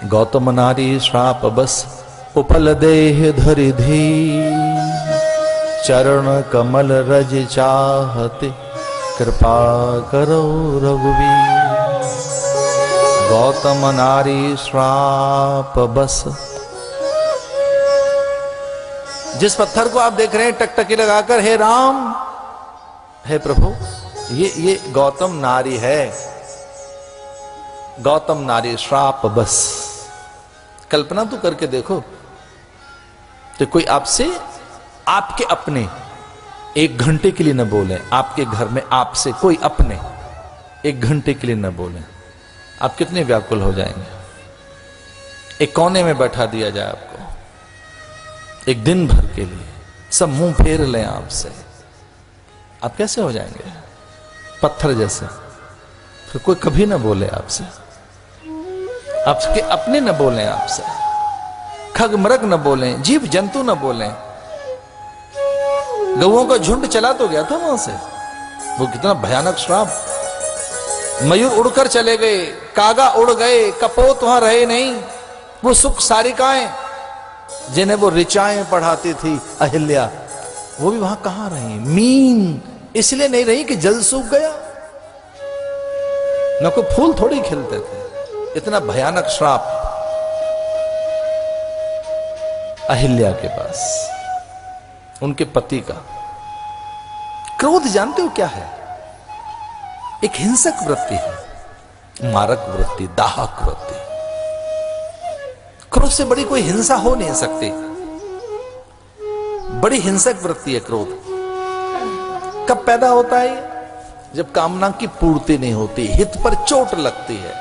गौतम नारी श्राप बस उपल देह धरि धी, चरण कमल रज चाहते कृपा करो रघुवीर। गौतम नारी श्राप बस, जिस पत्थर को आप देख रहे हैं टकटकी लगाकर, हे राम, हे प्रभु, ये गौतम नारी है। गौतम नारी श्राप बस। कल्पना तो करके देखो, तो कोई आपसे, आपके अपने एक घंटे के लिए न बोले, आपके घर में आपसे कोई अपने एक घंटे के लिए न बोले, आप कितने व्याकुल हो जाएंगे। एक कोने में बैठा दिया जाए आपको एक दिन भर के लिए, सब मुंह फेर लें आपसे, आप कैसे हो जाएंगे? पत्थर जैसे। फिर कोई कभी ना बोले आपसे, आपके अपने न बोलें आपसे, खग मृग न बोलें, जीव जंतु न बोलें। गौओं का झुंड चला तो गया था वहां से, वो कितना भयानक श्राप। मयूर उड़कर चले गए, कागा उड़ गए, कपोत वहां रहे नहीं। वो सुख सारिकाएं जिन्हें वो ऋचाएं पढ़ाती थी अहिल्या, वो भी वहां कहां रही? मीन इसलिए नहीं रही कि जल सूख गया, न कोई फूल थोड़ी खिलते थे। इतना भयानक श्राप अहिल्या के पास, उनके पति का। क्रोध जानते हो क्या है? एक हिंसक वृत्ति है, मारक वृत्ति, दाहक वृत्ति। क्रोध से बड़ी कोई हिंसा हो नहीं सकती। बड़ी हिंसक वृत्ति है क्रोध। कब पैदा होता है? जब कामना की पूर्ति नहीं होती, हित पर चोट लगती है।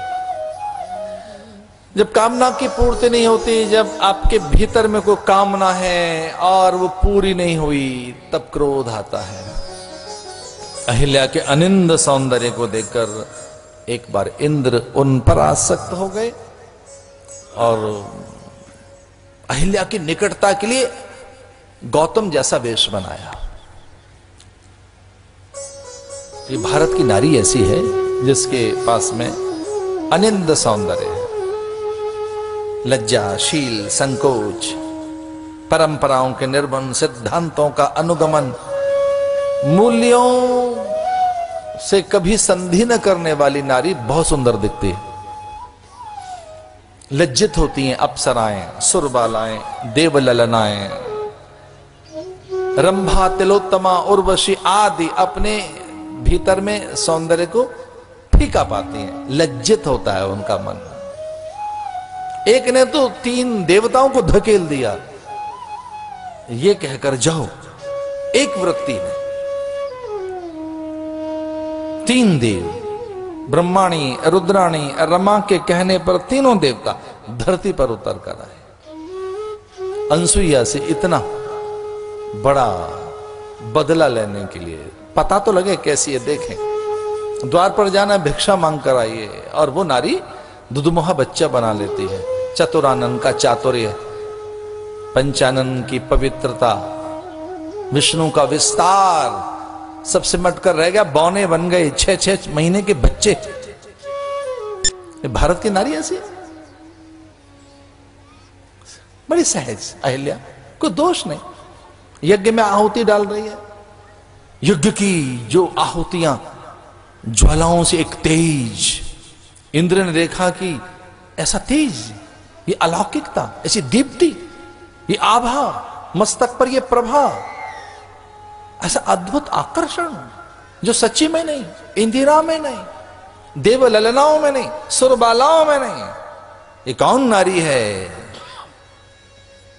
जब कामना की पूर्ति नहीं होती, जब आपके भीतर में कोई कामना है और वो पूरी नहीं हुई, तब क्रोध आता है। अहिल्या के अनिंद सौंदर्य को देखकर एक बार इंद्र उन पर आसक्त हो गए और अहिल्या की निकटता के लिए गौतम जैसा वेश बनाया। ये भारत की नारी ऐसी है जिसके पास में अनिंद सौंदर्य है, लज्जा, शील, संकोच, परंपराओं के निर्बंध, सिद्धांतों का अनुगमन, मूल्यों से कभी संधि न करने वाली नारी बहुत सुंदर दिखती है। लज्जित होती हैं अप्सराएं, सुरबालाएं, देवललनाएं, रंभा, तिलोत्तमा, उर्वशी आदि अपने भीतर में सौंदर्य को फीका पाती हैं। लज्जित होता है उनका मन। एक ने तो 3 देवताओं को धकेल दिया, ये कहकर जाओ। एक वृत्ति ने 3 देव, ब्रह्माणी, रुद्राणी, रमा के कहने पर तीनों देवता धरती पर उतर कर आए। अनसुईया से इतना बड़ा बदला लेने के लिए, पता तो लगे कैसी है, देखें। द्वार पर जाना, भिक्षा मांग कर आइए, और वो नारी दुधमुहा बच्चा बना लेती है। चतुरानन का चातुर्य, पंचानन की पवित्रता, विष्णु का विस्तार, सब सिमट कर रह गया। बौने बन गए, 6-6 महीने के बच्चे। भारत की नारी ऐसी बड़ी सहज अहिल्या, कोई दोष नहीं। यज्ञ में आहुति डाल रही है, यज्ञ की जो आहुतियां, ज्वालाओं से एक तेज। इंद्र ने देखा कि ऐसा तेज, ये अलौकिकता, ऐसी दीप्ति, ये आभा, मस्तक पर ये प्रभा, ऐसा अद्भुत आकर्षण जो सच्ची में नहीं, इंदिरा में नहीं, देव ललनाओं में नहीं, सुरबालाओं में नहीं। ये कौन नारी है?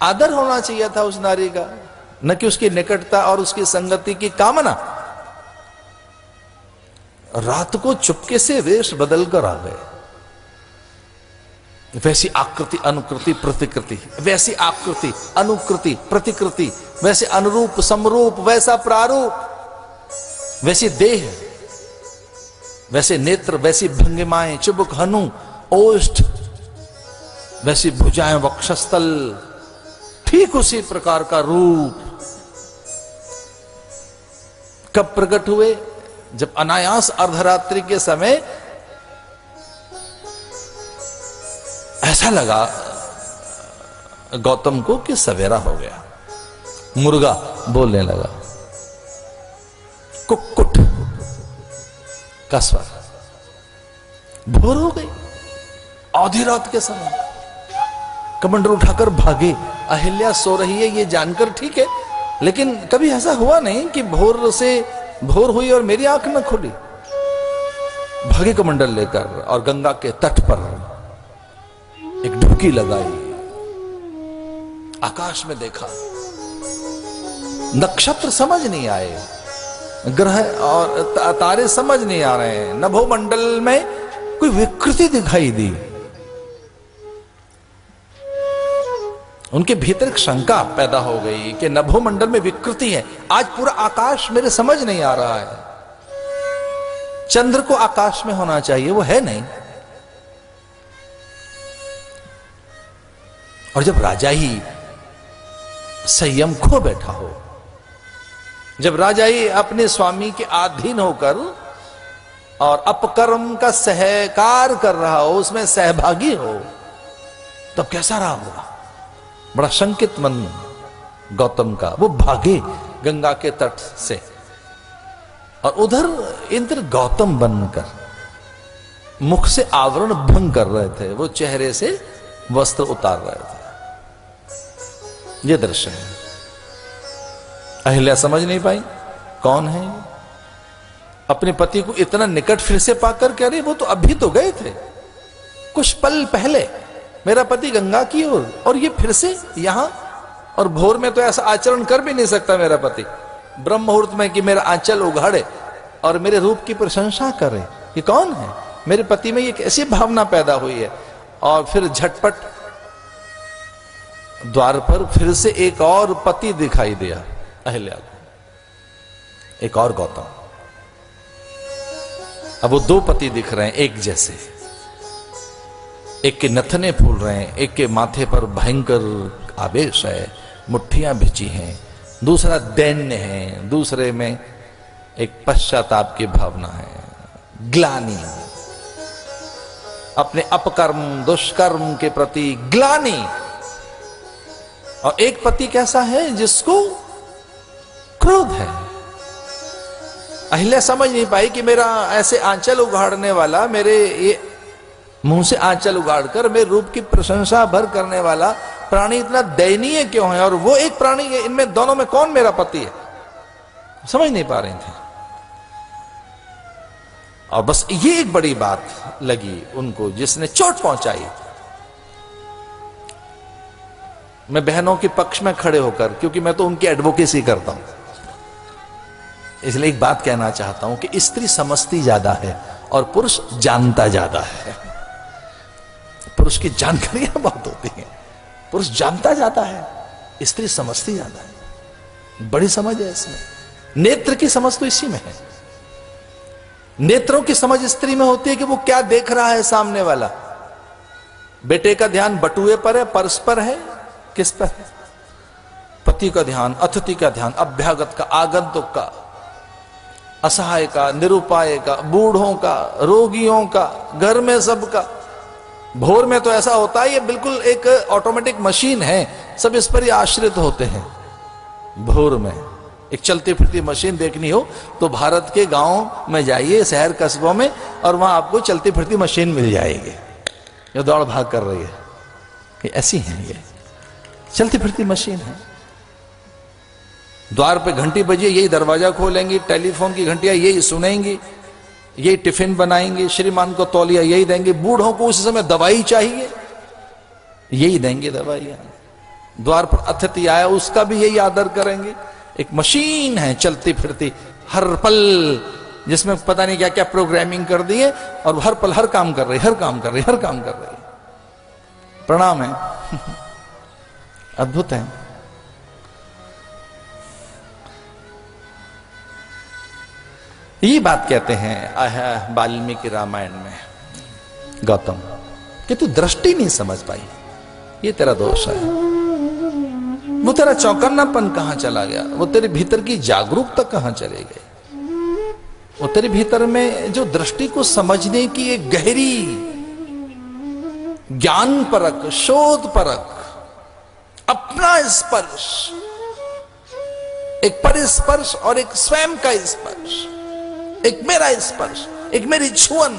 आदर होना चाहिए था उस नारी का, न कि उसकी निकटता और उसकी संगति की कामना। रात को चुपके से वेश बदल कर आ गए। वैसी आकृति, अनुकृति, प्रतिकृति, वैसी आकृति, अनुकृति, प्रतिकृति, वैसे अनुरूप, समरूप, वैसा प्रारूप, वैसी देह, वैसे नेत्र, वैसी भंगिमाएं, चिबुक, हनु, ओष्ठ, वैसी भुजाएं, वक्षस्थल, ठीक उसी प्रकार का रूप। कब प्रकट हुए? जब अनायास अर्धरात्रि के समय ऐसा लगा गौतम को कि सवेरा हो गया। मुर्गा बोलने लगा, कुक्कुट का स्वर। भोर हो गई, आधी रात के समय। कमंडल उठाकर भागे। अहिल्या सो रही है ये जानकर ठीक है, लेकिन कभी ऐसा हुआ नहीं कि भोर हुई और मेरी आंख न खुली। भागे कमंडल लेकर और गंगा के तट पर एक डुबकी लगाई। आकाश में देखा, नक्षत्र समझ नहीं आए, ग्रह और तारे समझ नहीं आ रहे हैं। नभोमंडल में कोई विकृति दिखाई दी। उनके भीतर एक शंका पैदा हो गई कि नभोमंडल में विकृति है। आज पूरा आकाश मेरे समझ नहीं आ रहा है। चंद्र को आकाश में होना चाहिए, वो है नहीं। और जब राजा ही संयम खो बैठा हो, जब राजा ही अपने स्वामी के अधीन होकर और अपकर्म का सहकार कर रहा हो, उसमें सहभागी हो, तब कैसा रहा होगा। बड़ा शंकित मन गौतम का। वो भागे गंगा के तट से और उधर इंद्र गौतम बनकर मुख से आवरण भंग कर रहे थे। वो चेहरे से वस्त्र उतार रहे थे। ये दृश्य है। अहिल्या समझ नहीं पाई कौन है। अपने पति को इतना निकट फिर से पाकर कह रही, वो तो अभी तो गए थे कुछ पल पहले, मेरा पति गंगा की ओर, और ये फिर से यहां। और भोर में तो ऐसा आचरण कर भी नहीं सकता मेरा पति, ब्रह्म मुहूर्त में कि मेरा आंचल उघाड़े और मेरे रूप की प्रशंसा करे। ये कौन है। मेरे पति में ये कैसी भावना पैदा हुई है। और फिर झटपट द्वार पर फिर से एक और पति दिखाई दिया अहिल्या को, एक और गौतम। अब वो दो पति दिख रहे हैं एक जैसे। एक के नथने फूल रहे हैं, एक के माथे पर भयंकर आवेश है, मुट्ठियां भिजी हैं। दूसरा दैन्य है, दूसरे में एक पश्चाताप की भावना है, ग्लानि, अपने अपकर्म दुष्कर्म के प्रति ग्लानि। और एक पति कैसा है जिसको क्रोध है। अहिल्या समझ नहीं पाई कि मेरा ऐसे आंचल उगाड़ने वाला, मेरे ये मुंह से आंचल उगाड़कर मेरे रूप की प्रशंसा भर करने वाला प्राणी इतना दयनीय क्यों है। और वो एक प्राणी है, इनमें दोनों में कौन मेरा पति है, समझ नहीं पा रहे थे। और बस ये एक बड़ी बात लगी उनको जिसने चोट पहुंचाई। मैं बहनों के पक्ष में खड़े होकर, क्योंकि मैं तो उनकी एडवोकेसी करता हूं, इसलिए एक बात कहना चाहता हूं कि स्त्री समझती ज्यादा है और पुरुष जानता ज्यादा है। पुरुष की जानकारियां बहुत होती हैं, पुरुष जानता जाता है, स्त्री समझती ज्यादा है। बड़ी समझ है इसमें। नेत्र की समझ तो इसी में है। नेत्रों की समझ स्त्री में होती है कि वो क्या देख रहा है सामने वाला। बेटे का ध्यान बटुए पर है, पर्स पर है, किस पर है। पति का ध्यान, अतिथि का ध्यान, अभ्यागत का, आगंतुक का, असहाय का, निरुपाय का, बूढ़ों का, रोगियों का, घर में सबका। भोर में तो ऐसा होता है ये बिल्कुल एक ऑटोमेटिक मशीन है, सब इस पर ही आश्रित होते हैं। भोर में एक चलती फिरती मशीन देखनी हो तो भारत के गांव में जाइए, शहर कस्बों में, और वहां आपको चलती फिरती मशीन मिल जाएगी जो दौड़ भाग कर रही है। ये ऐसी है, ये चलती फिरती मशीन है। द्वार पे घंटी बजी, यही दरवाजा खोलेंगी, टेलीफोन की घंटियां यही सुनेंगी, यही टिफिन बनाएंगे, श्रीमान को तौलिया यही देंगे, बूढ़ों को उस समय दवाई चाहिए यही देंगे दवाइयां। द्वार पर अतिथि आया उसका भी यही आदर करेंगे। एक मशीन है चलती फिरती हर पल, जिसमें पता नहीं क्या क्या प्रोग्रामिंग कर दी है, और हर पल हर काम कर रही, हर काम कर रही, हर काम कर रही। प्रणाम है। अद्भुत है। ये बात कहते हैं वाल्मीकि रामायण में गौतम कि तू दृष्टि नहीं समझ पाई, ये तेरा दोष है। वो तेरा चौकन्नापन कहां चला गया, वो तेरे भीतर की जागरूकता कहां चले गई, वो तेरे भीतर में जो दृष्टि को समझने की एक गहरी ज्ञान परक, शोध परक, अपना स्पर्श, एक परिस्पर्श और एक स्वयं का स्पर्श, एक मेरा स्पर्श, एक मेरी छुअन।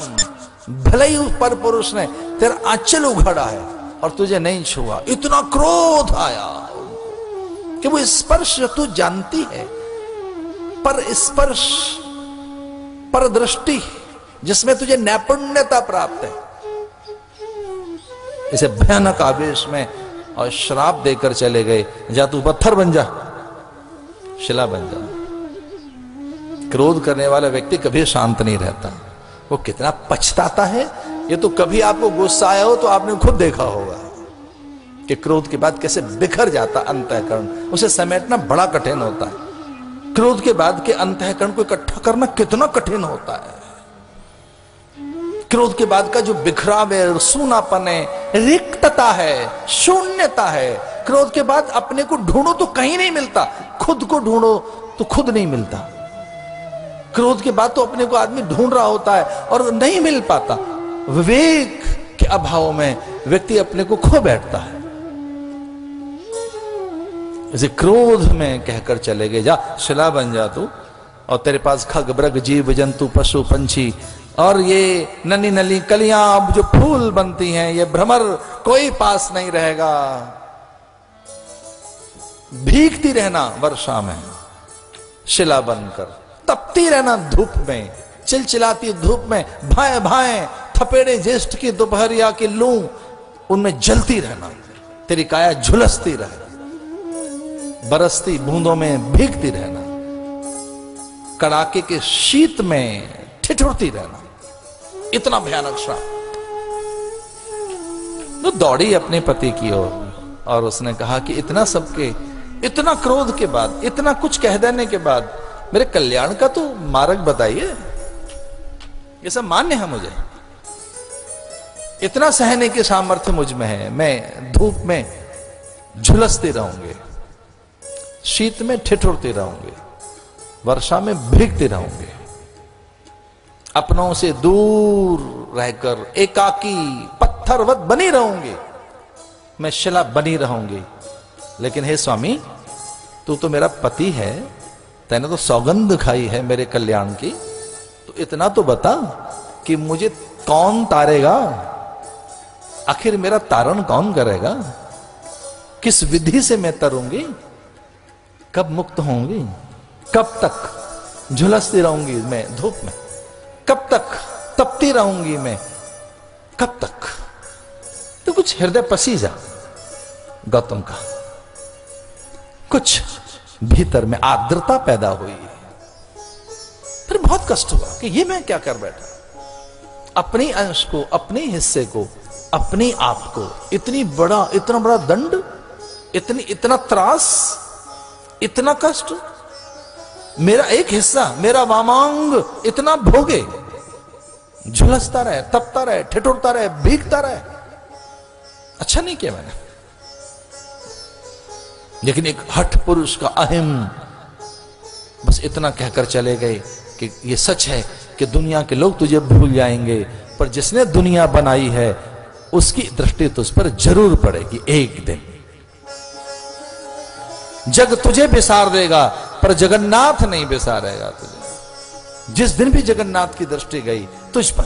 भले ही उस पर पुरुष ने तेरा आंचल उघाड़ा है और तुझे नहीं छुआ, इतना क्रोध आया कि वो स्पर्श जो तू जानती है, पर स्पर्श, पर दृष्टि, जिसमें तुझे नैपुण्यता प्राप्त है, इसे भयानक आवेश में और श्राप देकर चले गए, जा तू पत्थर बन जा, शिला बन जा। क्रोध करने वाला व्यक्ति कभी शांत नहीं रहता, वो कितना पछताता है। ये तो कभी आपको गुस्सा आया हो तो आपने खुद देखा होगा कि क्रोध के बाद कैसे बिखर जाता अंतःकरण, उसे समेटना बड़ा कठिन होता है। क्रोध के बाद के अंतःकरण को इकट्ठा करना कितना कठिन होता है। क्रोध के बाद का जो बिखराव है, सूनापन है, रिक्तता है, शून्यता है। क्रोध के बाद अपने को ढूंढो तो कहीं नहीं मिलता, खुद को ढूंढो तो खुद नहीं मिलता। क्रोध के बाद तो अपने को आदमी ढूंढ रहा होता है और नहीं मिल पाता। विवेक के अभाव में व्यक्ति अपने को खो बैठता है। इसे क्रोध में कहकर चले गए, जा शिला बन जा तू, और तेरे पास खग मृग जीव जंतु पशु पंछी और ये नन्ही नन्ही कलियां अब जो फूल बनती हैं, ये भ्रमर कोई पास नहीं रहेगा। भीगती रहना वर्षा में, शिला बनकर तपती रहना धूप में, चिलचिलाती धूप में, भाए भाए थपेड़े ज्येष्ठ की दोपहरिया की लू, उनमें जलती रहना, तेरी काया झुलसती रहे, बरसती बूंदों में भीगती रहना, कड़ाके के शीत में ठिठुरती रहना। इतना भयानक श्राप। तो दौड़ी अपने पति की ओर और उसने कहा कि इतना सबके, इतना क्रोध के बाद, इतना कुछ कह देने के बाद मेरे कल्याण का तो मार्ग बताइए। ये सब मान्य है मुझे, इतना सहने की सामर्थ्य मुझ में है। मैं धूप में झुलसती रहूंगी, शीत में ठिठुरती रहूंगी, वर्षा में भीगती रहूंगी, अपनों से दूर रहकर एकाकी पत्थरवत बनी रहूंगी, मैं शिला बनी रहूंगी। लेकिन हे स्वामी, तू तो मेरा पति है, तैने तो सौगंध खाई है मेरे कल्याण की, तो इतना तो बता कि मुझे कौन तारेगा, आखिर मेरा तारण कौन करेगा, किस विधि से मैं तरूंगी, कब मुक्त होंगी, कब तक झुलसती रहूंगी मैं धूप में, कब तक तपती रहूंगी मैं, कब तक। तो कुछ हृदय पसीजा गौतम का, कुछ भीतर में आर्द्रता पैदा हुई। फिर बहुत कष्ट हुआ कि ये मैं क्या कर बैठा, अपने अंश को, अपने हिस्से को, अपने आप को इतना बड़ा दंड, इतना त्रास, इतना कष्ट, मेरा एक हिस्सा, मेरा वामांग इतना भोगे, झुलसता रहे, तपता रहे, ठिठुरता रहे, भीगता रहे। अच्छा नहीं किया मैंने। लेकिन एक हठ पुरुष का अहिम बस इतना कहकर चले गए कि ये सच है कि दुनिया के लोग तुझे भूल जाएंगे, पर जिसने दुनिया बनाई है उसकी दृष्टि तुझ पर जरूर पड़ेगी एक दिन। जग तुझे बिसार देगा पर जगन्नाथ नहीं बिसारेगा तुझे। जिस दिन भी जगन्नाथ की दृष्टि गई तुझ पर,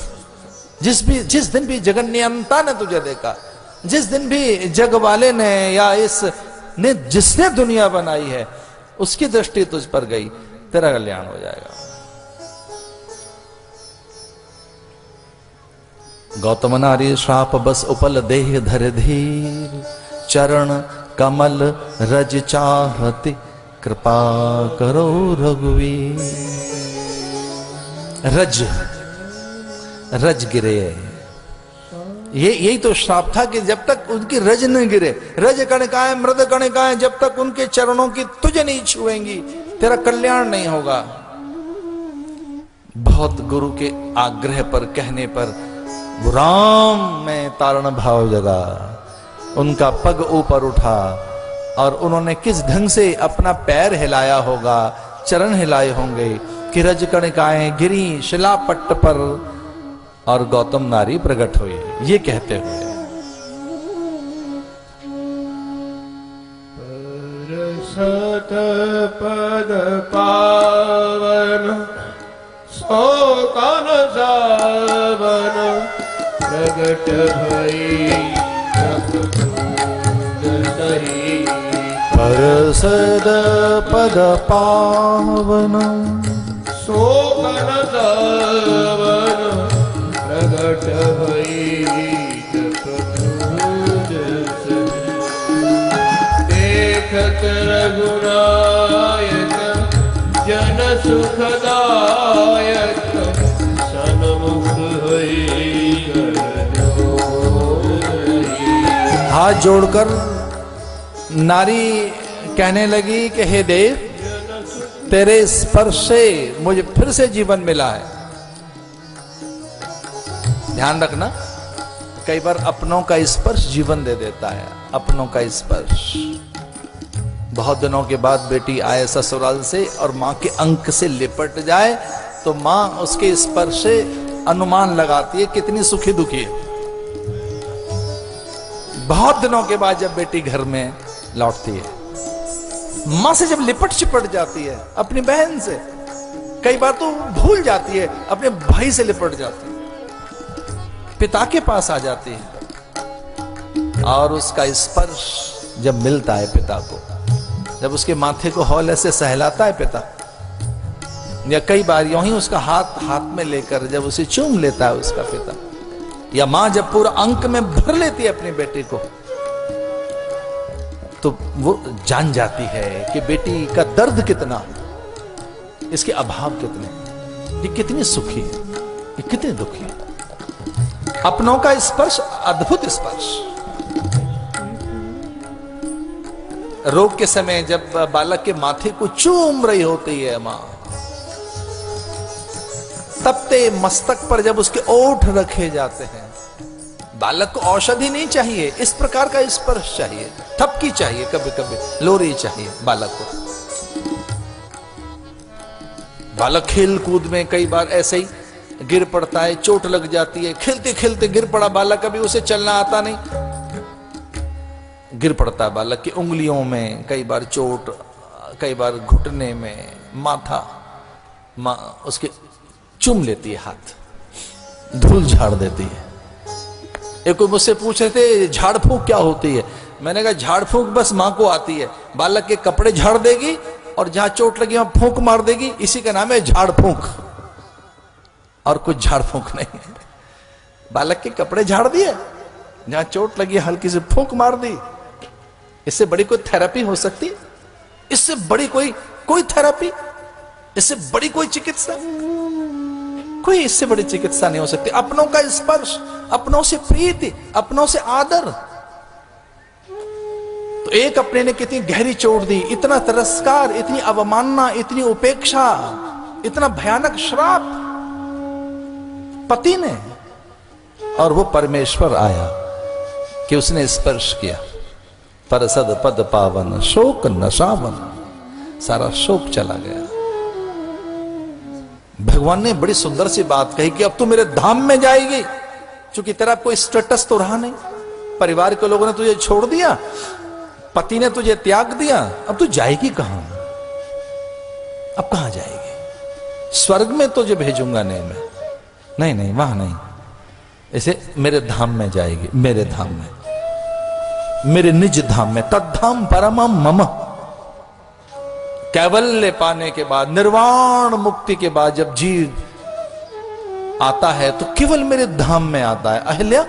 जिस दिन भी जगन्यंता ने तुझे देखा, जिस दिन भी जग वाले ने या जिसने दुनिया बनाई है उसकी दृष्टि तुझ पर गई, तेरा कल्याण हो जाएगा। गौतम नारी श्राप बस उपल देह धर धीर, चरण कमल रज चाहती कृपा करो रघुवीर। रज गिरे, यही तो श्राप था कि जब तक उनकी रज न गिरे, रज कणिकाएं मृद कणिकाएं जब तक उनके चरणों की तुझे नहीं छुएंगी, तेरा कल्याण नहीं होगा। बहुत गुरु के आग्रह पर, कहने पर राम में तारण भाव जगा, उनका पग ऊपर उठा और उन्होंने किस ढंग से अपना पैर हिलाया होगा, चरण हिलाए होंगे कि रज कणिकाएं गिरी शिला पट्ट पर और गौतम नारी प्रकट हुई। ये कहते हुए सत पद पावन सो कन सावन प्रगट भई परसद पद पावन सो कन सावन प्रगट भई देखत रघुनायक जन सुखदायक सन्मुख हाथ जोड़कर नारी कहने लगी कि हे देव, तेरे स्पर्श से मुझे फिर से जीवन मिला है। ध्यान रखना, कई बार अपनों का स्पर्श जीवन दे देता है। अपनों का स्पर्श, बहुत दिनों के बाद बेटी आए ससुराल से और मां के अंक से लिपट जाए तो मां उसके स्पर्श से अनुमान लगाती है कितनी सुखी दुखी है। बहुत दिनों के बाद जब बेटी घर में लौटती है, मां से जब लिपट चिपट जाती है, अपनी बहन से, कई बार तो भूल जाती है, अपने भाई से लिपट जाती है, पिता के पास आ जाती है और उसका स्पर्श जब मिलता है पिता को, जब उसके माथे को हौले से सहलाता है पिता, या कई बार यूं ही उसका हाथ हाथ में लेकर जब उसे चूम लेता है उसका पिता, या मां जब पूरा अंक में भर लेती है अपनी बेटी को, तो वो जान जाती है कि बेटी का दर्द कितना, इसके अभाव कितने, ये कितनी सुखी है, ये कितनी दुखी है। अपनों का स्पर्श अद्भुत स्पर्श। रोग के समय जब बालक के माथे को चूम रही होती है मां, तपते मस्तक पर जब उसके ओठ रखे जाते हैं, बालक को औषधि नहीं चाहिए, इस प्रकार का स्पर्श चाहिए, थपकी चाहिए, कभी कभी लोरी चाहिए बालक को। बालक खेल कूद में कई बार ऐसे ही गिर पड़ता है, चोट लग जाती है, खेलते खेलते गिर पड़ा बालक, कभी उसे चलना आता नहीं, गिर पड़ता है बालक की उंगलियों में, कई बार चोट, कई बार घुटने में, माथा, मां उसके चूम लेती है, हाथ धूल झाड़ देती है। एक कोई मुझसे पूछ रहे थे झाड़ फूंक क्या होती है, मैंने कहा झाड़ फूंक बस मां को आती है, बालक के कपड़े झाड़ देगी और जहां चोट लगी वहां फूंक मार देगी, इसी का नाम है झाड़ फूंक, और कुछ झाड़ फूंक नहीं है। बालक के कपड़े झाड़ दिए, जहां चोट लगी हल्की से फूंक मार दी, इससे बड़ी कोई थेरेपी हो सकती है? इससे बड़ी कोई थेरेपी, इससे बड़ी कोई चिकित्सा, कोई इससे बड़ी चिकित्सा नहीं हो सकती। अपनों का स्पर्श, अपनों से प्रीति, अपनों से आदर। तो एक अपने ने कितनी गहरी चोट दी, इतना तिरस्कार, इतनी अवमानना, इतनी उपेक्षा, इतना भयानक श्राप पति ने, और वो परमेश्वर आया कि उसने स्पर्श किया। परसद पद पावन शोक नशावन, सारा शोक चला गया। भगवान ने बड़ी सुंदर सी बात कही कि अब तू मेरे धाम में जाएगी, क्योंकि तेरा कोई स्टेटस तो रहा नहीं, परिवार के लोगों ने तुझे छोड़ दिया, पति ने तुझे त्याग दिया, अब तू जाएगी कहां? अब कहां जाएगी? स्वर्ग में तुझे भेजूंगा नहीं मैं, नहीं नहीं वहां नहीं, इसे मेरे धाम में जाएगी, मेरे धाम में, मेरे निज धाम में, तद्धाम परमम मम। कैवल्य पाने के बाद, निर्वाण मुक्ति के बाद जब जीव आता है तो केवल मेरे धाम में आता है। अहिल्या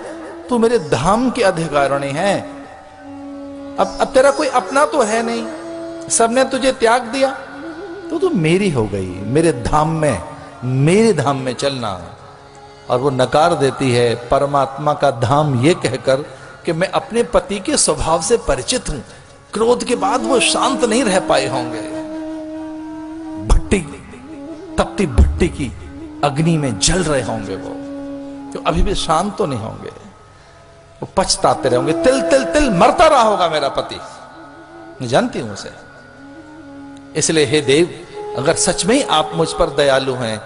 तू मेरे धाम की अधिकारिणी है, अब तेरा कोई अपना तो है नहीं, सबने तुझे त्याग दिया, तो तू मेरी हो गई, मेरे धाम में, मेरे धाम में चलना। और वो नकार देती है परमात्मा का धाम ये कहकर कि मैं अपने पति के स्वभाव से परिचित हूं, क्रोध के बाद वो शांत नहीं रह पाए होंगे, भट्टी, तपती भट्टी की अग्नि में जल रहे होंगे वो, तो अभी भी शांत तो नहीं होंगे, वो पछताते रहेंगे, तिल तिल तिल मरता रहा होगा मेरा पति, मैं जानती हूं उसे। इसलिए हे देव, अगर सच में ही आप मुझ पर दयालु हैं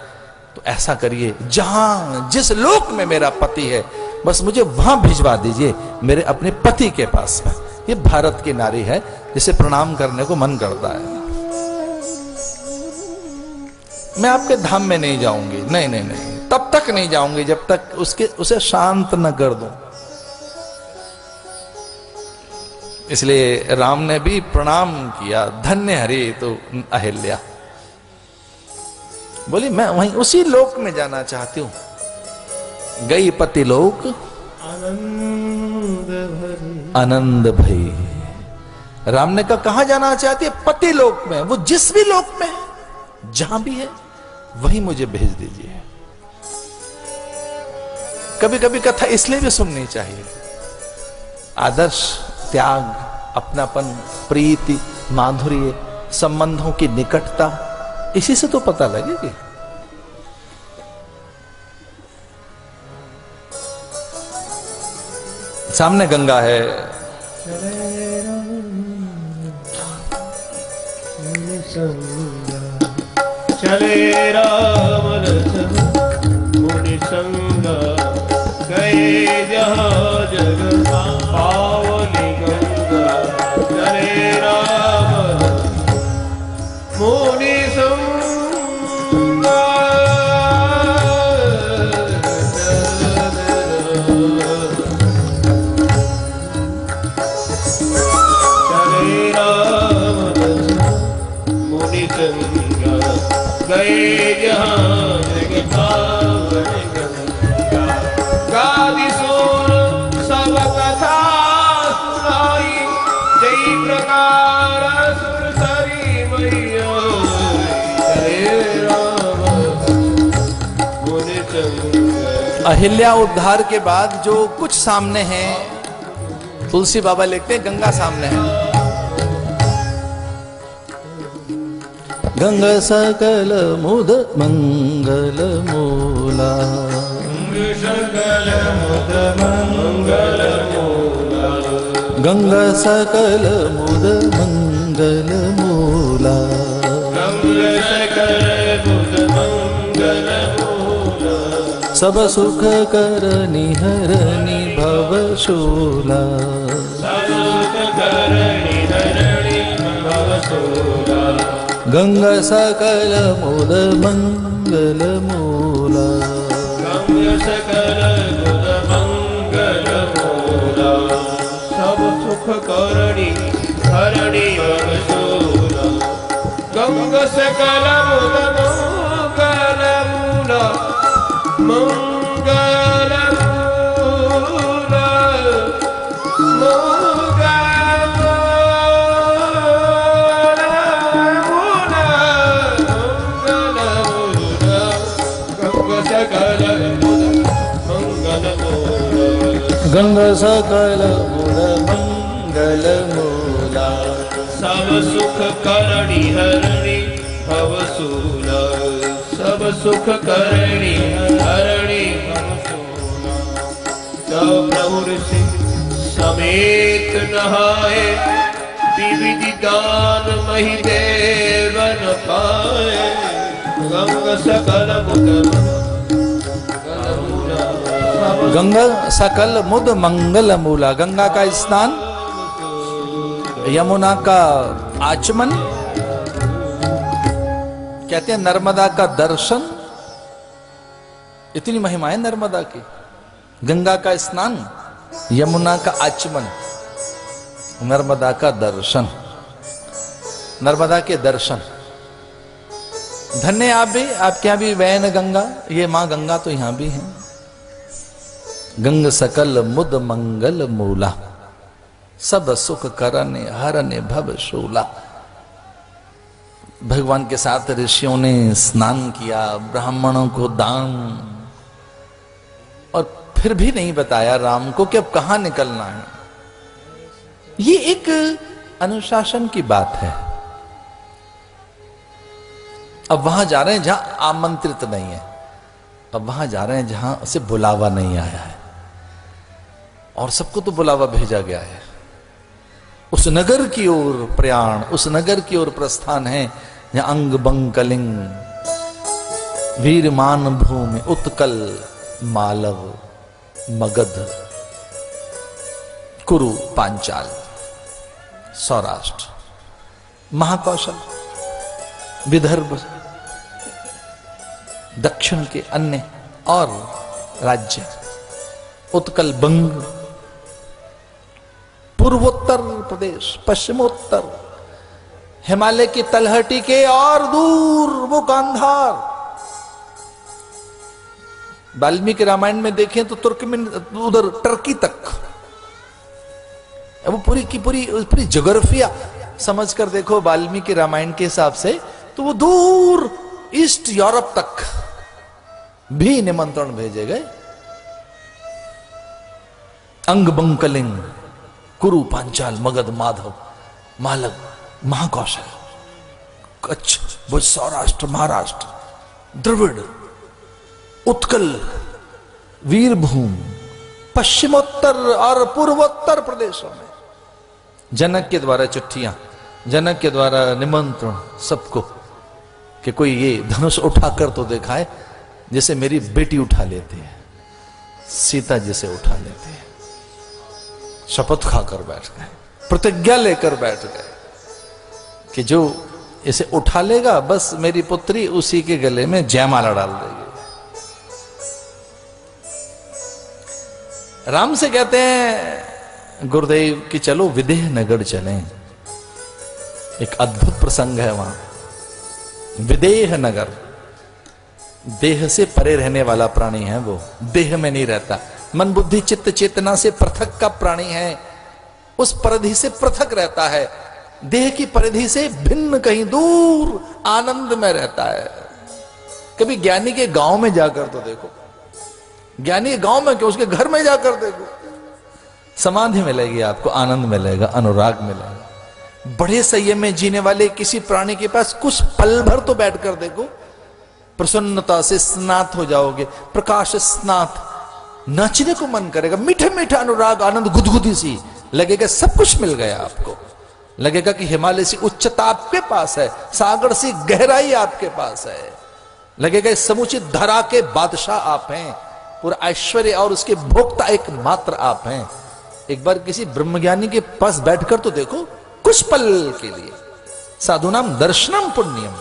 तो ऐसा करिए, जहां जिस लोक में मेरा पति है बस मुझे वहां भिजवा दीजिए, मेरे अपने पति के पास में, ये भारत की नारी है जिसे प्रणाम करने को मन करता है। मैं आपके धाम में नहीं जाऊंगी, नहीं नहीं नहीं, तब तक नहीं जाऊंगी जब तक उसे शांत न कर दूं। इसलिए राम ने भी प्रणाम किया, धन्य हरि तो अहिल्या। बोली मैं वहीं उसी लोक में जाना चाहती हूं। गई पति लोक आनंद भई। राम ने कहा कहां जाना चाहती है? पति लोक में। वो जिस भी लोक में है, जहां भी है, वहीं मुझे भेज दीजिए। कभी कभी कथा इसलिए भी सुननी चाहिए। आदर्श, त्याग, अपनापन, प्रीति, माधुर्य, संबंधों की निकटता, इसी से तो पता लगेगी। सामने गंगा है, चले राम लखन मुनि संगा, गए जहाँ जग पावनी गंगा। चले राम मुनि संगा, चले राम मुनि संगा, गए जहाँ जग पावनी गंगा। गादि सोर सब कथा सुनाई, जय प्रकार सुरसरी मैया। जय राम मुनि संगा। अहिल्या उद्धार के बाद जो कुछ सामने है, तुलसी बाबा लिखते हैं गंगा सामने है। गंगा सकल मुद मंगल मूला, सकल मुद मंगल मूला, गंगा सकल मुद मंगल मूला। गंगा सकल मुद मंगल मूला, सब सुख करनी हरनी भवशूला। सब सुख करनी हरणी भवशूला। गंगा सकल मुद मंगल मूला, गंगा सकल मुद मंगल मूला। सब सुख करणी हरणी भवशूला। गंगा सकल मुद मंगल मूला, मंगल मूला, गंगा सकल मुद मंगल मूला। सब सुख करणी हरणी भवशूला। सब सुख करणी हरणी भवशूला। सब प्रभु ऋषि समेत नहाए, विविधि दान मही देवन पाए। गंगा सकल मुद गंगा सकल मुद मंगल मूला। गंगा का स्नान, यमुना का आचमन, कहते हैं नर्मदा का दर्शन। इतनी महिमा है नर्मदा की। गंगा का स्नान, यमुना का आचमन, नर्मदा का दर्शन, नर्मदा के दर्शन। धन्य आप भी, आपके यहां भी वैन गंगा, ये मां गंगा तो यहां भी है। गंग सकल मुद मंगल मूला, सब सुख करने हरने भव शूला। भगवान के साथ ऋषियों ने स्नान किया, ब्राह्मणों को दान, और फिर भी नहीं बताया राम को कि अब कहां निकलना है। ये एक अनुशासन की बात है। अब वहां जा रहे हैं जहां आमंत्रित नहीं है, अब वहां जा रहे हैं जहां से बुलावा नहीं आया है, और सबको तो बुलावा भेजा गया है। उस नगर की ओर प्रयाण, उस नगर की ओर प्रस्थान है जहां अंग बंग कलिंग, वीरमान भूमि, उत्कल, मालव, मगध, कुरु, पांचाल, सौराष्ट्र, महाकौशल, विदर्भ, दक्षिण के अन्य और राज्य, उत्कल, बंग, पूर्वोत्तर प्रदेश, पश्चिमोत्तर, हिमालय की तलहटी के और दूर वो गांधार। वाल्मीकि रामायण में देखें तो तुर्कमेन, उधर टर्की तक, वो पूरी की पूरी जोग्राफिया समझ कर देखो वाल्मीकि रामायण के हिसाब से, तो वो दूर ईस्ट यूरोप तक भी निमंत्रण भेजे गए। अंग, बंकलिंग, कुरु, पांचाल, मगध, माधव, मालव, महाकौशल, कच्छ, भुज, सौराष्ट्र, महाराष्ट्र, द्रविड़, उत्कल, वीरभूम, पश्चिमोत्तर और पूर्वोत्तर प्रदेशों में जनक के द्वारा चिट्ठियां, जनक के द्वारा निमंत्रण सबको कि कोई ये धनुष उठाकर तो दिखाए जैसे मेरी बेटी उठा लेती है, सीता जिसे उठा लेती है। शपथ खाकर बैठ गए, प्रतिज्ञा लेकर बैठ गए कि जो इसे उठा लेगा बस मेरी पुत्री उसी के गले में जयमाला डाल देगी। राम से कहते हैं गुरुदेव कि चलो विदेह नगर चलें। एक अद्भुत प्रसंग है वहां। विदेह नगर, देह से परे रहने वाला प्राणी है वो, देह में नहीं रहता, मन बुद्धि चित्त चेतना से पृथक का प्राणी है, उस परिधि से पृथक रहता है, देह की परिधि से भिन्न कहीं दूर आनंद में रहता है। कभी ज्ञानी के गांव में जाकर तो देखो, ज्ञानी के गांव में क्यों, उसके घर में जाकर देखो, समाधि मिलेगी आपको, आनंद मिलेगा, अनुराग मिलेगा। बड़े संयम में जीने वाले किसी प्राणी के पास कुछ पल भर तो बैठकर देखो, प्रसन्नता से स्नात हो जाओगे, प्रकाश स्नात, नाचने को मन करेगा, मीठे मीठे अनुराग, आनंद, गुदगुदी सी लगेगा, सब कुछ मिल गया आपको। लगेगा कि हिमालय से उच्चता आपके पास है, सागर से गहराई आपके पास है। लगेगा समुचित धरा के बादशाह आप हैं, पूरा ऐश्वर्य और उसके भोक्ता एकमात्र आप हैं। एक बार किसी ब्रह्मज्ञानी के पास बैठकर तो देखो, कुछ पल के लिए। साधुनाम दर्शनम पुण्यम,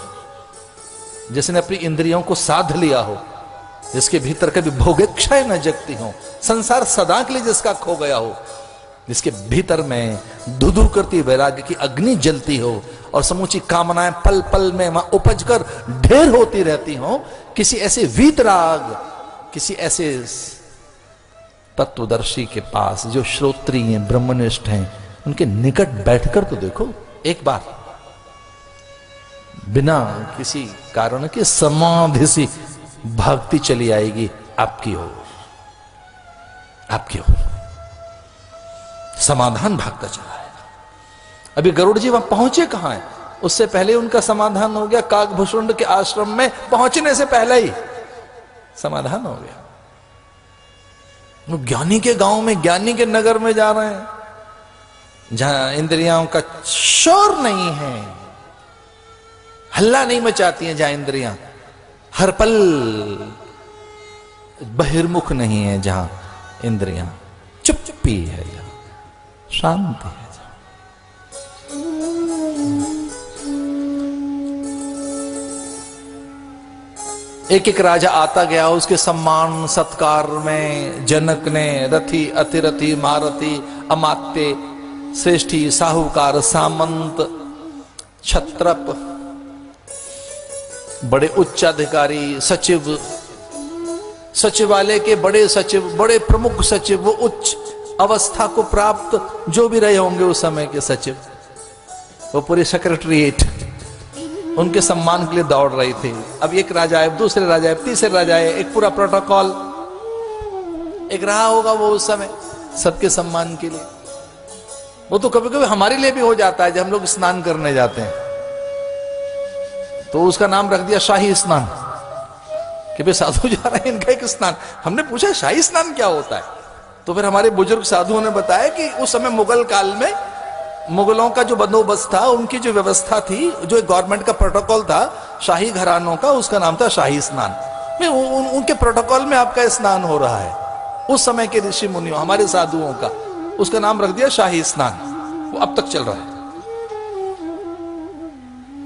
जिसने अपनी इंद्रियों को साध लिया हो, जिसके भीतर कभी भोगेच्छाएं न जगती हो, संसार सदा के लिए जिसका खो गया हो, जिसके भीतर में धुधु करती वैराग्य की अग्नि जलती हो और समूची कामनाएं पल पल में वहां उपज कर ढेर होती रहती हो, किसी ऐसे वीतराग, किसी ऐसे तत्वदर्शी के पास जो श्रोत्रिय हैं, ब्रह्मनिष्ठ हैं, उनके निकट बैठकर तो देखो एक बार, बिना किसी कारण के समाधि सी भागती चली आएगी आपकी ओर, आपकी ओर समाधान भागता चला आएगा। अभी गरुड़ जी वहां पहुंचे कहां है, उससे पहले उनका समाधान हो गया। काकभूषुंड के आश्रम में पहुंचने से पहले ही समाधान हो गया। वो ज्ञानी के गांव में, ज्ञानी के नगर में जा रहे हैं, जहां इंद्रियों का शोर नहीं है, हल्ला नहीं मचाती हैं, जहां इंद्रियां हर पल बहिर्मुख नहीं है, जहां इंद्रियां चुप्पी है, जहां शांति है। एक एक राजा आता गया, उसके सम्मान सत्कार में जनक ने रथी, अतिरथी, महारथी, अमात्य, श्रेष्ठी, साहूकार, सामंत, क्षत्रप, बड़े उच्च अधिकारी, सचिव, सचिवालय के बड़े सचिव, बड़े प्रमुख सचिव, वो उच्च अवस्था को प्राप्त जो भी रहे होंगे उस समय के सचिव, वो पूरी सेक्रेटरीट उनके सम्मान के लिए दौड़ रही थी। अब एक राजा आए, दूसरे राजा आए, तीसरे राजा आए, एक पूरा प्रोटोकॉल एक रहा होगा वो उस समय सबके सम्मान के लिए। वो तो कभी कभी हमारे लिए भी हो जाता है, जब हम लोग स्नान करने जाते हैं तो उसका नाम रख दिया शाही स्नान, कि भाई साधु जा रहे हैं, इनका एक स्नान। हमने पूछा शाही स्नान क्या होता है, तो फिर हमारे बुजुर्ग साधुओं ने बताया कि उस समय मुगल काल में मुगलों का जो बंदोबस्त था, उनकी जो व्यवस्था थी, जो एक गवर्नमेंट का प्रोटोकॉल था शाही घरानों का, उसका नाम था शाही स्नान। उनके प्रोटोकॉल में आपका स्नान हो रहा है, उस समय के ऋषि मुनियों, हमारे साधुओं का, उसका नाम रख दिया शाही स्नान। वो अब तक चल रहा है।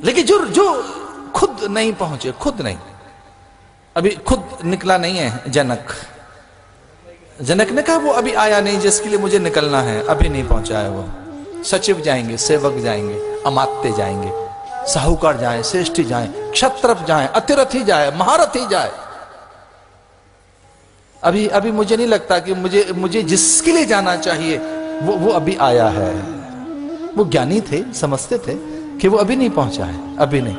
लेकिन जो जो खुद नहीं पहुंचे, खुद नहीं, अभी खुद निकला नहीं है जनक। जनक ने कहा वो अभी आया नहीं जिसके लिए मुझे निकलना है, अभी नहीं पहुंचा है वो। सचिव जाएंगे, सेवक जाएंगे, अमात्य जाएंगे, साहूकार जाए, श्रेष्ठी जाए, क्षत्रप जाए, अतिरथी जाए, महारथी जाए। अभी अभी मुझे नहीं लगता कि मुझे जिसके लिए जाना चाहिए वो अभी आया है। वो ज्ञानी थे, समझते थे कि वो अभी नहीं पहुंचा है, अभी नहीं।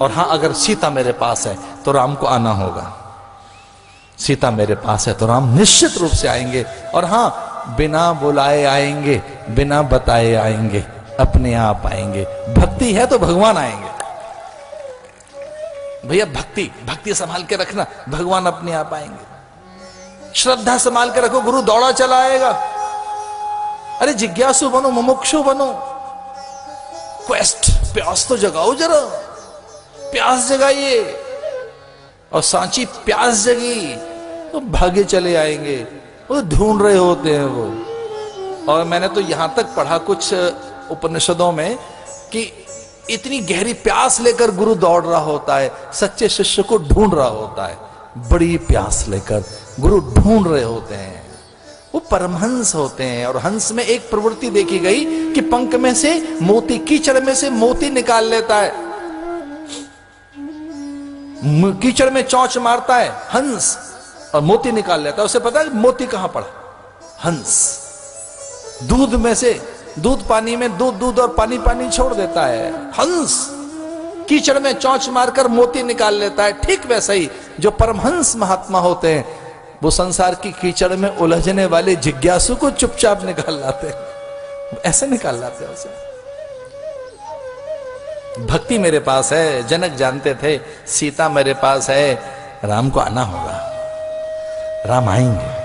और हां, अगर सीता मेरे पास है तो राम को आना होगा। सीता मेरे पास है तो राम निश्चित रूप से आएंगे। और हां, बिना बुलाए आएंगे, बिना बताए आएंगे, अपने आप आएंगे। भक्ति है तो भगवान आएंगे। भैया भक्ति संभाल के रखना, भगवान अपने आप आएंगे। श्रद्धा संभाल के रखो, गुरु दौड़ा चला आएगा। अरे जिज्ञासु बनो, मुमुक्षु बनो, क्वेस्ट, प्यास तो जगाओ जरा, प्यास जगाइए। और सांची प्यास जगी तो भागे चले आएंगे। वो ढूंढ रहे होते हैं वो। और मैंने तो यहां तक पढ़ा कुछ उपनिषदों में कि इतनी गहरी प्यास लेकर गुरु दौड़ रहा होता है, सच्चे शिष्य को ढूंढ रहा होता है। बड़ी प्यास लेकर गुरु ढूंढ रहे होते हैं। वो परमहंस होते हैं। और हंस में एक प्रवृत्ति देखी गई कि पंख में से मोती, कीचड़ में से मोती निकाल लेता है। कीचड़ में चौंच मारता है हंस और मोती निकाल लेता है। उसे पता है मोती कहां पड़ा। हंस दूध में से, दूध पानी में, दूध और पानी छोड़ देता है। हंस कीचड़ में चौंच मारकर मोती निकाल लेता है। ठीक वैसा ही जो परमहंस महात्मा होते हैं, वो संसार की कीचड़ में उलझने वाले जिज्ञासु को चुपचाप निकाल लाते हैं। ऐसे निकाल लाते हैं उसे। भक्ति मेरे पास है, जनक जानते थे। सीता मेरे पास है, राम को आना होगा, राम आएंगे।